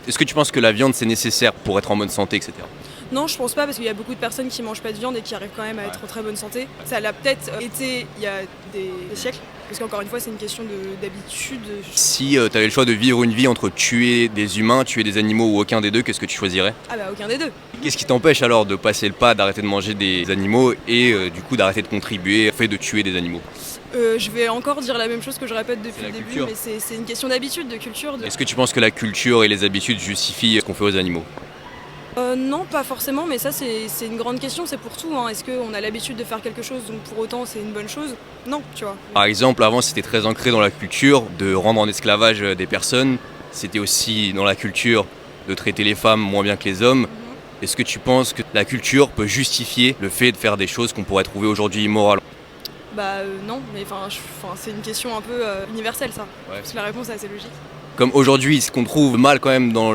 Est-ce que tu penses que la viande c'est nécessaire pour être en bonne santé, etc. Non, je pense pas, parce qu'il y a beaucoup de personnes qui mangent pas de viande et qui arrivent quand même à être en très bonne santé. Ça l'a peut-être été il y a des siècles, parce qu'encore une fois, c'est une question d'habitude. Si tu avais le choix de vivre une vie entre tuer des humains, tuer des animaux ou aucun des deux, qu'est-ce que tu choisirais? Ah bah aucun des deux. Qu'est-ce qui t'empêche alors de passer le pas, d'arrêter de manger des animaux et du coup d'arrêter de contribuer au fait de tuer des animaux? Je vais encore dire la même chose que je répète depuis C'est le la début, culture. mais c'est une question d'habitude, de culture. Est-ce que tu penses que la culture et les habitudes justifient ce qu'on fait aux animaux? Non, pas forcément, mais ça c'est une grande question, c'est pour tout, hein. Est-ce qu'on a l'habitude de faire quelque chose, donc pour autant c'est une bonne chose? Non, tu vois. Par exemple, avant c'était très ancré dans la culture de rendre en esclavage des personnes. C'était aussi dans la culture de traiter les femmes moins bien que les hommes. Est-ce que tu penses que la culture peut justifier le fait de faire des choses qu'on pourrait trouver aujourd'hui immorales? Non, mais c'est une question un peu universelle ça. Ouais. Parce que la réponse est assez logique. Comme aujourd'hui, ce qu'on trouve mal quand même dans